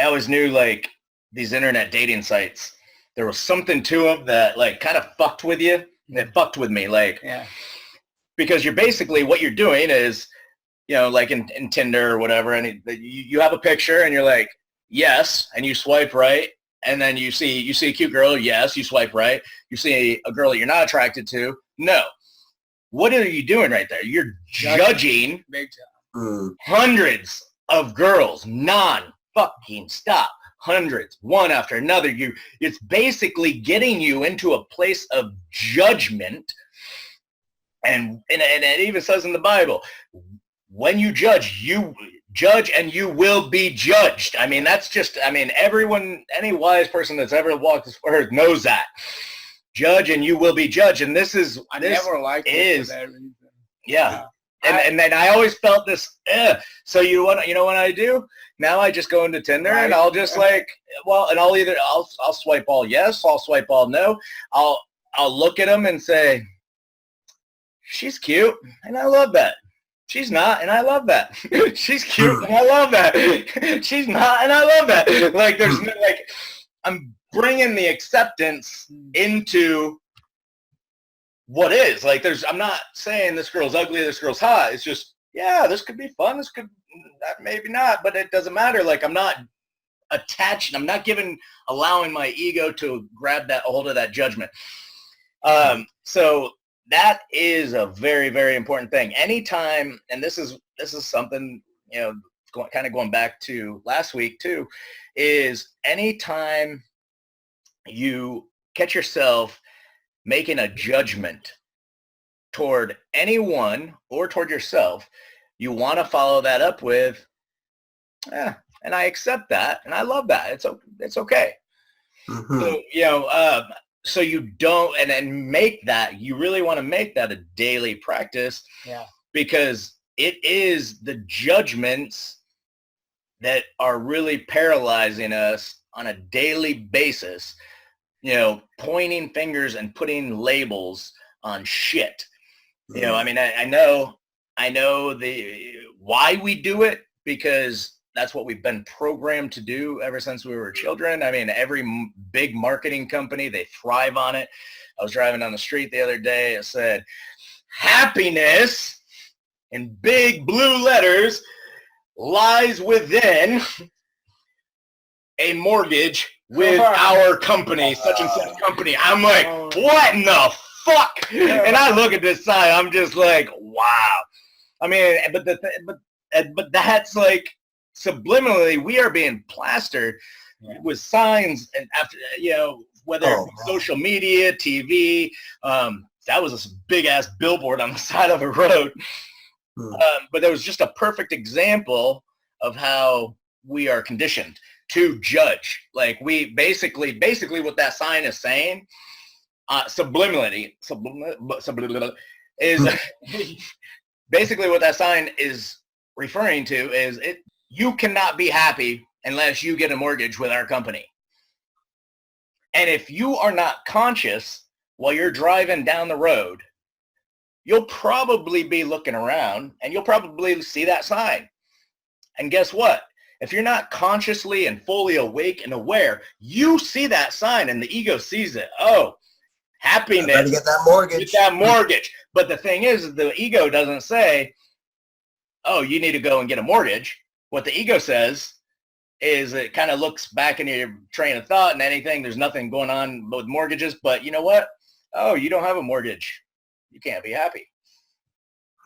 always knew like these internet dating sites, there was something to them that like kind of fucked with you. It fucked with me, like, because you're basically, what you're doing is, you know, like in Tinder or whatever, and you have a picture and you're like, yes, and you swipe right, and then you see a cute girl, yes, you swipe right. You see a girl that you're not attracted to, no. What are you doing right there? You're judging hundreds of girls, non-fucking stop. Hundreds, one after another. It's basically getting you into a place of judgment. And it even says in the Bible, when you judge and you will be judged. I mean, that's just, I mean, everyone, any wise person that's ever walked this earth knows that. Judge and you will be judged. And this is, I never liked it for that reason. Yeah. And then I always felt this, so you know what I do? Now I just go into Tinder and I'll just like, well, and I'll swipe all yes, I'll swipe all no. I'll look at them and say, she's cute and I love that. She's not and I love that. She's cute and I love that. She's not and I love that. Like there's no, like, I'm bringing the acceptance into what is. Like I'm not saying this girl's ugly, this girl's hot. It's just, yeah, this could be fun. This could, maybe not, but it doesn't matter. Like I'm not attached. I'm not allowing my ego to grab a hold of that judgment. So that is a very, very important thing. Anytime, and this is something, you know, kind of going back to last week too, is anytime you catch yourself making a judgment toward anyone or toward yourself, you want to follow that up with, and I accept that, and I love that. It's okay. Mm-hmm. So, you know, so you don't, and then you really want to make that a daily practice, because it is the judgments that are really paralyzing us on a daily basis, you know, pointing fingers and putting labels on shit. You know, I mean, I know why we do it, because that's what we've been programmed to do ever since we were children. I mean, every big marketing company, they thrive on it. I was driving down the street the other day. It said, happiness in big blue letters lies within a mortgage with our company, such and such company. I'm like, what in the fuck? And I look at this sign, I'm just like, wow. I mean, but that's like, subliminally, we are being plastered with signs, and after, you know, whether it be social media, TV, that was a big ass billboard on the side of a road. But there was just a perfect example of how we are conditioned to judge. Like we basically what that sign is saying, subliminally is basically what that sign is referring to is you cannot be happy unless you get a mortgage with our company. And if you are not conscious while you're driving down the road, you'll probably be looking around and you'll probably see that sign. And guess what? If you're not consciously and fully awake and aware, you see that sign and the ego sees it. Oh, happiness. Get that mortgage. Get that mortgage. But the thing is, the ego doesn't say, oh, you need to go and get a mortgage. What the ego says is it kind of looks back in your train of thought and anything. There's nothing going on with mortgages, but you know what? Oh, you don't have a mortgage. You can't be happy.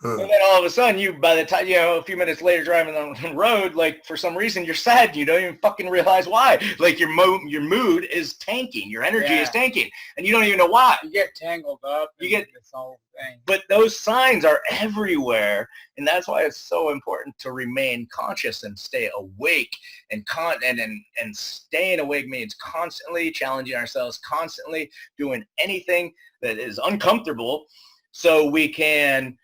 And then all of a sudden, by the time, you know, a few minutes later driving on the road, like for some reason you're sad. You don't even fucking realize why. Like your mood is tanking. Your energy is tanking. And you don't even know why. You get tangled up. You get this whole thing. But those signs are everywhere. And that's why it's so important to remain conscious and stay awake. And staying awake means constantly challenging ourselves, constantly doing anything that is uncomfortable so we can...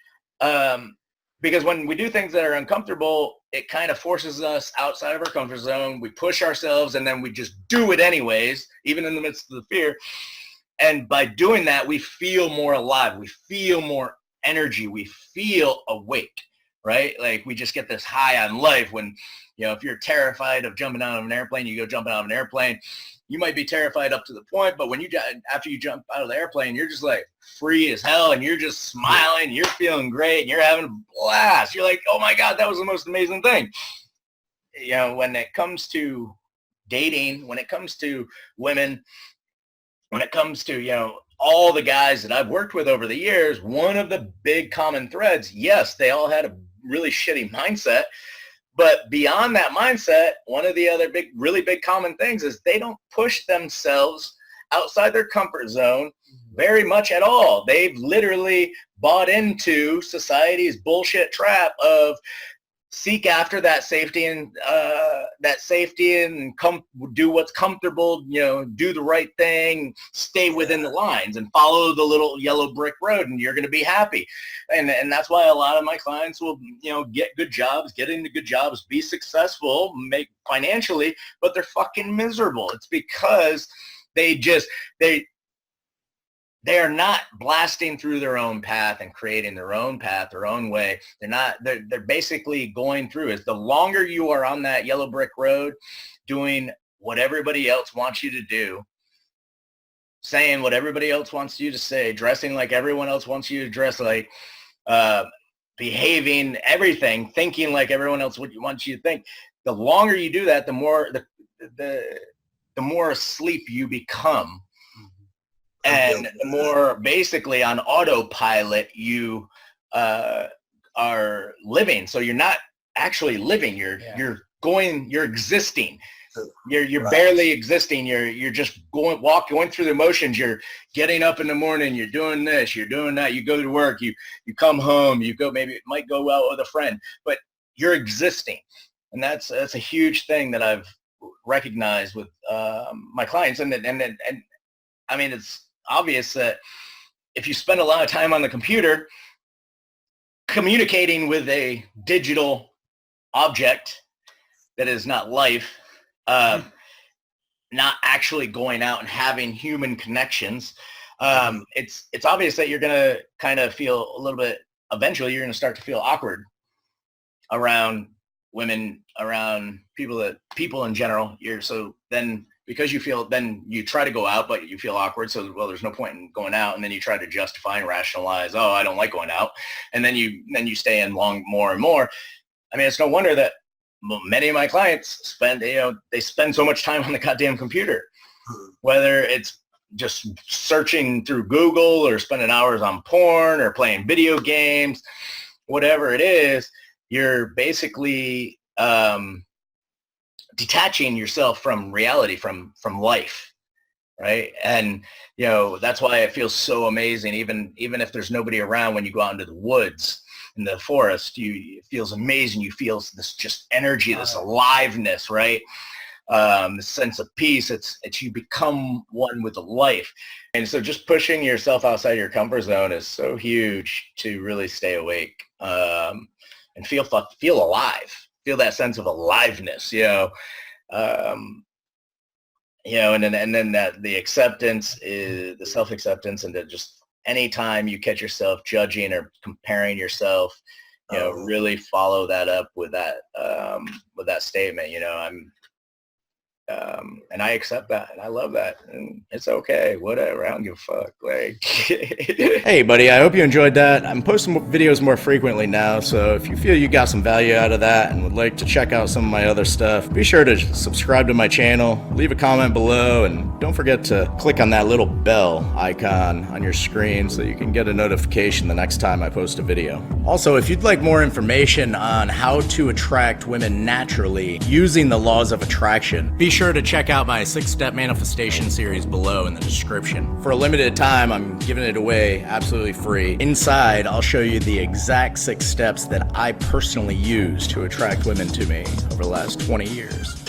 because when we do things that are uncomfortable, it kind of forces us outside of our comfort zone. We push ourselves and then we just do it anyways, even in the midst of the fear. And by doing that, we feel more alive. We feel more energy. We feel awake, right? Like we just get this high on life when, you know, if you're terrified of jumping out of an airplane, you go jumping out of an airplane. You might be terrified up to the point, but when you after you jump out of the airplane, you're just like free as hell, and you're just smiling, you're feeling great, and you're having a blast. You're like, oh my God, that was the most amazing thing. You know, when it comes to dating, when it comes to women, when it comes to, you know, all the guys that I've worked with over the years, one of the big common threads, yes, they all had a really shitty mindset. But beyond that mindset, one of the other really big common things is they don't push themselves outside their comfort zone very much at all. They've literally bought into society's bullshit trap of seek after that safety and do what's comfortable, you know, do the right thing, stay within the lines and follow the little yellow brick road, and you're going to be happy. And that's why a lot of my clients will, you know, get good jobs, get into good jobs, be successful, make financially, but they're fucking miserable. It's because they are not blasting through their own path and creating their own path, their own way. They're basically going through it. The longer you are on that yellow brick road, doing what everybody else wants you to do, saying what everybody else wants you to say, dressing like everyone else wants you to dress like, behaving, everything, thinking like everyone else wants you to think. The longer you do that, the more asleep you become. And the more basically on autopilot you are living. So you're not actually living. You're existing. You're right. Barely existing. You're just going through the motions. You're getting up in the morning. You're doing this. You're doing that. You go to work. You come home. You might go out with a friend, but you're existing. And that's a huge thing that I've recognized with my clients. And I mean, it's obvious that if you spend a lot of time on the computer communicating with a digital object that is not life, not actually going out and having human connections, it's obvious that you're going to kind of feel a little bit, eventually you're going to start to feel awkward around women, around people in general. Because you feel, then you try to go out, but you feel awkward. So, well, there's no point in going out. And then you try to justify and rationalize, oh, I don't like going out. And then you stay in more and more. I mean, it's no wonder that many of my clients spend so much time on the goddamn computer, whether it's just searching through Google or spending hours on porn or playing video games, whatever it is, you're basically, detaching yourself from reality, from life, right? And, you know, that's why it feels so amazing, even if there's nobody around, when you go out into the woods, in the forest, it feels amazing. You feel this just energy, this aliveness, right? This sense of peace. It's you become one with the life. And so just pushing yourself outside your comfort zone is so huge to really stay awake, and feel alive. Feel that sense of aliveness, and then that the acceptance is the self-acceptance, and that just anytime you catch yourself judging or comparing yourself, really follow that up with that statement. And I accept that, and I love that, and it's okay, whatever, I don't give a fuck. Like, hey buddy, I hope you enjoyed that. I'm posting videos more frequently now, so if you feel you got some value out of that and would like to check out some of my other stuff, be sure to subscribe to my channel, leave a comment below, and don't forget to click on that little bell icon on your screen so you can get a notification the next time I post a video. Also, if you'd like more information on how to attract women naturally using the laws of attraction, be sure to check out my 6-step manifestation series below in the description. For a limited time, I'm giving it away absolutely free. Inside, I'll show you the exact 6 steps that I personally use to attract women to me over the last 20 years.